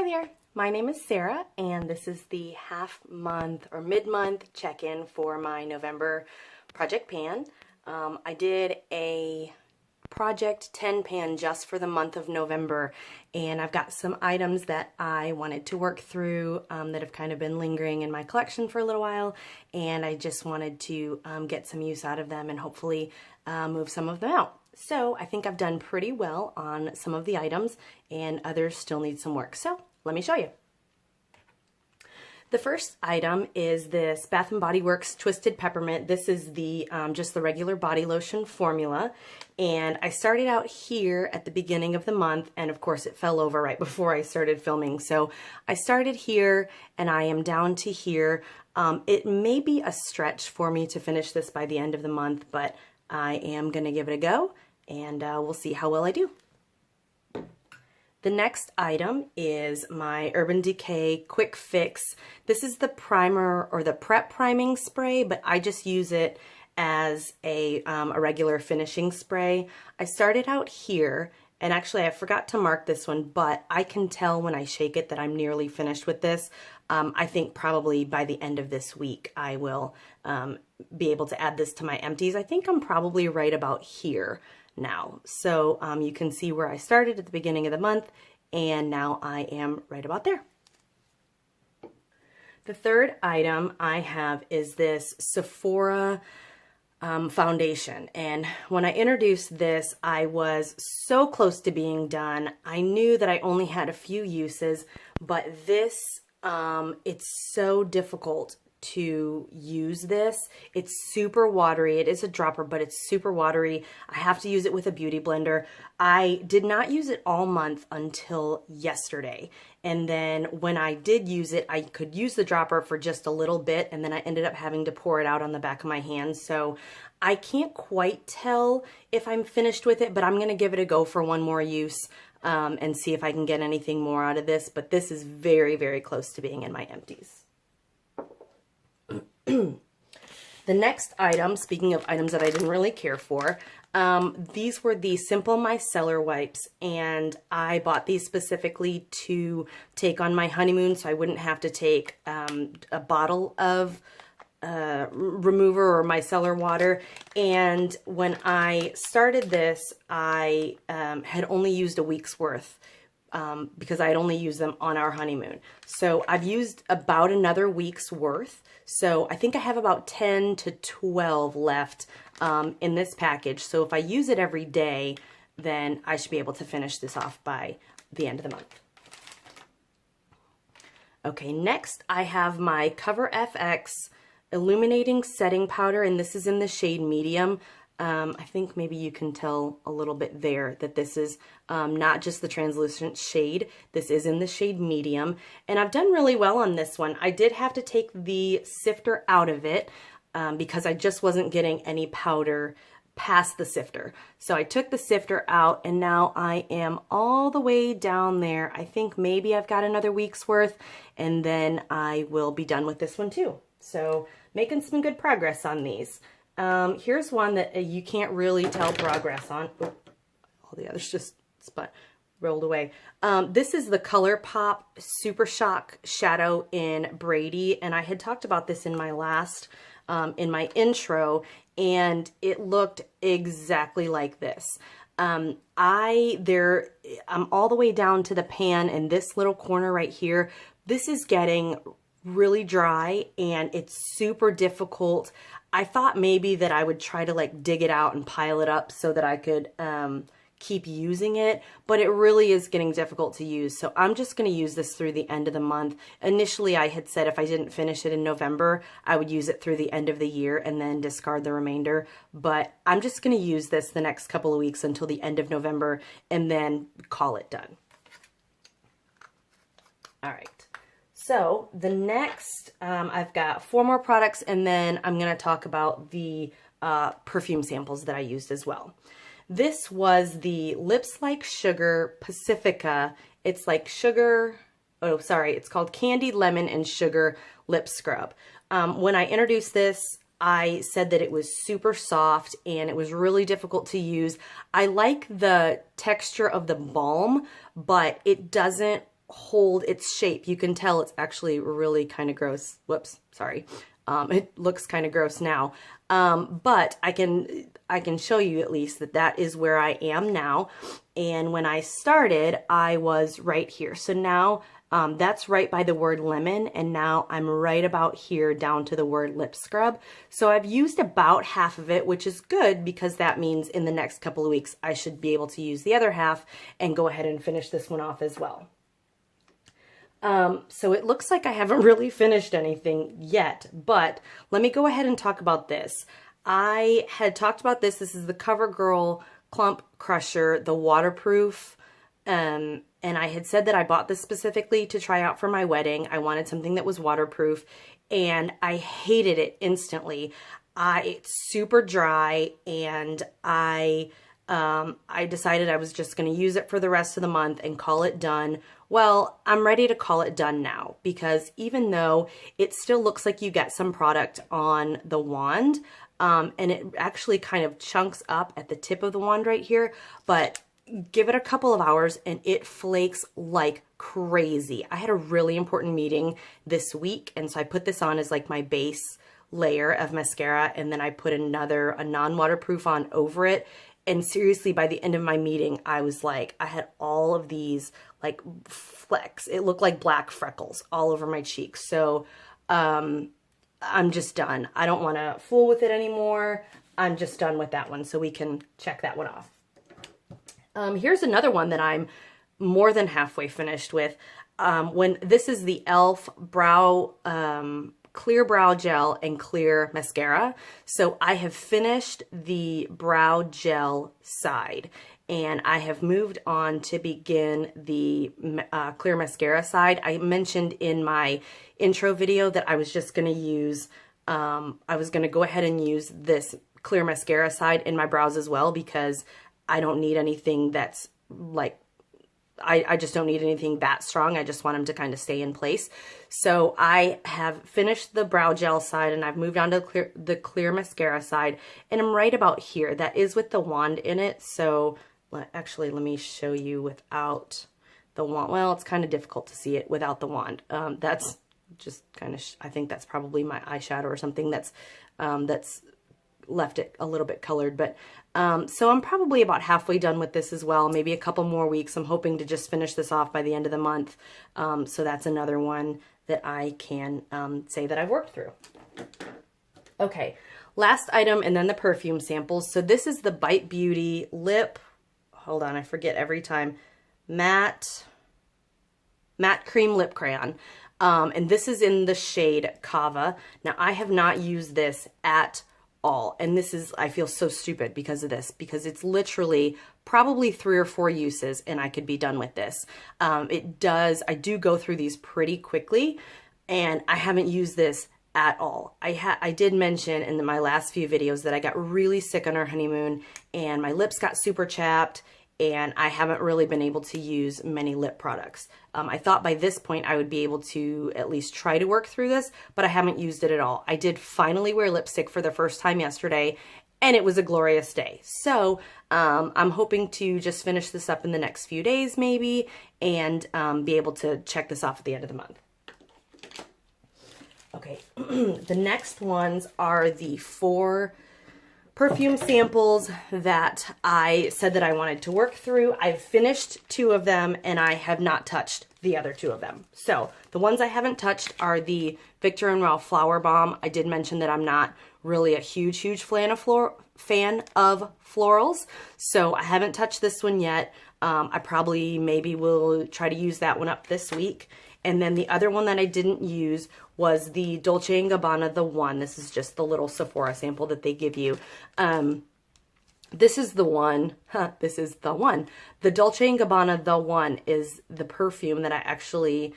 Hi there, my name is Sarah and this is the half-month or mid-month check-in for my November project pan. I did a project 10 pan just for the month of November, and I've got some items that I wanted to work through that have kind of been lingering in my collection for a little while, and I just wanted to get some use out of them and hopefully move some of them out. So I think I've done pretty well on some of the items and others still need some work. So let me show you. The first item is this Bath & Body Works Twisted Peppermint. This is the just the regular body lotion formula, and I started out here at the beginning of the month, and of course it fell over right before I started filming. So I started here and I am down to here. It may be a stretch for me to finish this by the end of the month, but I am going to give it a go, and we'll see how well I do. The next item is my Urban Decay Quick Fix. This is the primer or the prep priming spray, but I just use it as a regular finishing spray. I started out here, and actually I forgot to mark this one, but I can tell when I shake it that I'm nearly finished with this. I think probably by the end of this week I will be able to add this to my empties. I think I'm probably right about here now. So you can see where I started at the beginning of the month, and now I am right about there. The third item I have is this Sephora Foundation, and when I introduced this I was so close to being done. I knew that I only had a few uses, but this it's so difficult to use this. It's super watery. It is a dropper, but it's super watery. I have to use it with a beauty blender. I did not use it all month until yesterday. And then when I did use it, I could use the dropper for just a little bit, and then I ended up having to pour it out on the back of my hand. So I can't quite tell if I'm finished with it, but I'm gonna give it a go for one more use and see if I can get anything more out of this. But this is very, very close to being in my empties. The next item, speaking of items that I didn't really care for, these were the Simple Micellar wipes, and I bought these specifically to take on my honeymoon so I wouldn't have to take a bottle of remover or micellar water. And when I started this, I had only used a week's worth because I had only used them on our honeymoon. So I've used about another week's worth. So I think I have about 10 to 12 left in this package. So if I use it every day, then I should be able to finish this off by the end of the month. Okay, next I have my Cover FX Illuminating Setting Powder, and this is in the shade Medium. I think maybe you can tell a little bit there that this is not just the translucent shade. This is in the shade Medium, and I've done really well on this one. I did have to take the sifter out of it because I just wasn't getting any powder past the sifter. So I took the sifter out, and now I am all the way down there. I think maybe I've got another week's worth, and then I will be done with this one too. So making some good progress on these. Here's one that you can't really tell progress on. Oh, all the others just rolled away. This is the Colorpop Super Shock Shadow in Brady, and I had talked about this in my last, in my intro, and it looked exactly like this. I'm all the way down to the pan, and this little corner right here, this is getting really dry, and it's super difficult. I thought maybe that I would try to like dig it out and pile it up so that I could keep using it, but it really is getting difficult to use. So I'm just going to use this through the end of the month. Initially, I had said if I didn't finish it in November, I would use it through the end of the year and then discard the remainder. But I'm just going to use this the next couple of weeks until the end of November and then call it done. All right. So the next, I've got 4 more products, and then I'm going to talk about the perfume samples that I used as well. This was the Lips Like Sugar Pacifica. It's like sugar, oh sorry, it's called Candied Lemon and Sugar Lip Scrub. When I introduced this, I said that it was super soft and it was really difficult to use. I like the texture of the balm, but it doesn't hold its shape. You can tell it's actually really kind of gross. Whoops, sorry. It looks kind of gross now. But I can show you at least that that is where I am now. And when I started, I was right here. So now that's right by the word lemon, and now I'm right about here down to the word lip scrub. So I've used about half of it, which is good because that means in the next couple of weeks I should be able to use the other half and go ahead and finish this one off as well. So it looks like I haven't really finished anything yet, but let me go ahead and talk about this. I had talked about this. This is the Covergirl Clump Crusher, the waterproof. And I had said that I bought this specifically to try out for my wedding. I wanted something that was waterproof, and I hated it instantly. It's super dry, and I decided I was just going to use it for the rest of the month and call it done. Well, I'm ready to call it done now, because even though it still looks like you get some product on the wand, and it actually kind of chunks up at the tip of the wand right here, but give it a couple of hours and it flakes like crazy. I had a really important meeting this week, and so I put this on as like my base layer of mascara, and then I put a non-waterproof on over it. And seriously, by the end of my meeting, I was like, I had all of these like flecks. It looked like black freckles all over my cheeks. So I'm just done. I don't want to fool with it anymore. I'm just done with that one. So we can check that one off. Here's another one that I'm more than halfway finished with. This is the e.l.f. Brow Clear Brow Gel and Clear Mascara. So I have finished the brow gel side, and I have moved on to begin the Clear Mascara side. I mentioned in my intro video that I was just going to use, I was going to go ahead and use this Clear Mascara side in my brows as well, because I don't need anything that's like, I just don't need anything that strong. I just want them to kind of stay in place. So I have finished the brow gel side, and I've moved on to the clear mascara side, and I'm right about here. That is with the wand in it. So actually, let me show you without the wand. Well, it's kind of difficult to see it without the wand. That's just kind of, I think that's probably my eyeshadow or something that's left it a little bit colored. But so I'm probably about halfway done with this as well, maybe a couple more weeks. I'm hoping to just finish this off by the end of the month. So that's another one that I can say that I've worked through. Okay, last item, and then the perfume samples. So this is the Bite Beauty Lip, hold on, I forget every time, matte cream lip crayon. And this is in the shade Kava. Now I have not used this at all. And this is, I feel so stupid because of this, because it's literally probably 3 or 4 uses and I could be done with this. I do go through these pretty quickly, and I haven't used this at all. I did mention in my last few videos that I got really sick on our honeymoon and my lips got super chapped, and I haven't really been able to use many lip products. I thought by this point I would be able to at least try to work through this, but I haven't used it at all. I did finally wear lipstick for the first time yesterday, and it was a glorious day. So I'm hoping to just finish this up in the next few days maybe, and be able to check this off at the end of the month. Okay, the next ones are the 4 perfume samples that I said that I wanted to work through. I've finished 2 of them, and I have not touched the other 2 of them. So the ones I haven't touched are the Viktor & Rolf Flower Bomb. I did mention that I'm not really a huge fan of florals, so I haven't touched this one yet. I probably maybe will try to use that one up this week. And then the other one that I didn't use was the Dolce & Gabbana The One. This is just the little Sephora sample that they give you. This is the one. This is the one. The Dolce & Gabbana The One is the perfume that I actually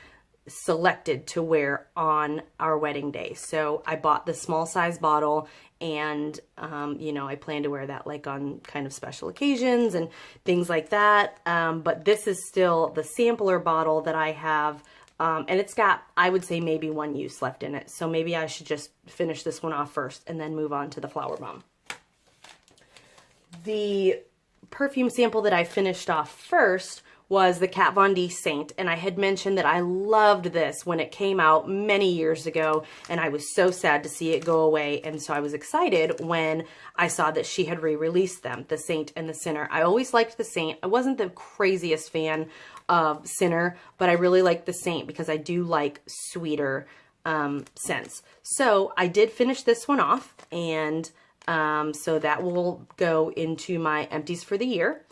selected to wear on our wedding day. So I bought the small size bottle, and you know, I plan to wear that like on kind of special occasions and things like that. But this is still the sampler bottle that I have. And it's got, I would say, maybe 1 use left in it. So maybe I should just finish this one off first and then move on to the Flower Bomb. The perfume sample that I finished off first was the Kat Von D Saint, and I had mentioned that I loved this when it came out many years ago, and I was so sad to see it go away, and so I was excited when I saw that she had re-released them, the Saint and the Sinner. I always liked the Saint. I wasn't the craziest fan of Sinner, but I really like the Saint because I do like sweeter scents. So I did finish this one off, and so that will go into my empties for the year.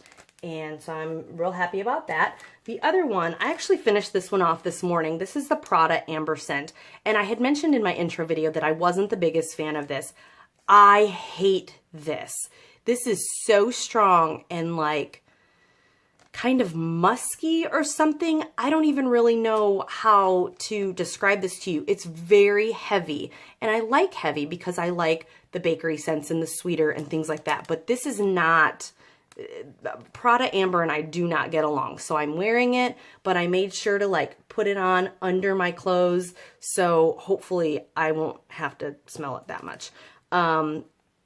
And so I'm real happy about that. The other one, I actually finished this one off this morning. This is the Prada Amber scent. And I had mentioned in my intro video that I wasn't the biggest fan of this. I hate this. This is so strong and like kind of musky or something. I don't even really know how to describe this to you. It's very heavy. And I like heavy because I like the bakery scents and the sweeter and things like that. But this is not... Prada Amber and I do not get along, so I'm wearing it, but I made sure to like put it on under my clothes, so hopefully I won't have to smell it that much. I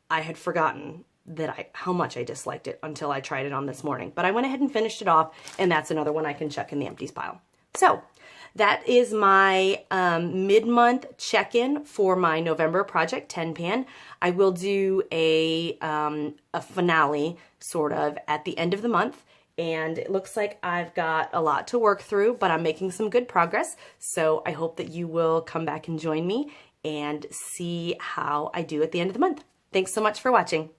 had forgotten that how much I disliked it until I tried it on this morning, but I went ahead and finished it off, and that's another one I can check in the empties pile. So that is my mid-month check-in for my November Project 10 pan. I will do a finale, sort of, at the end of the month. And it looks like I've got a lot to work through, but I'm making some good progress. So I hope that you will come back and join me and see how I do at the end of the month. Thanks so much for watching.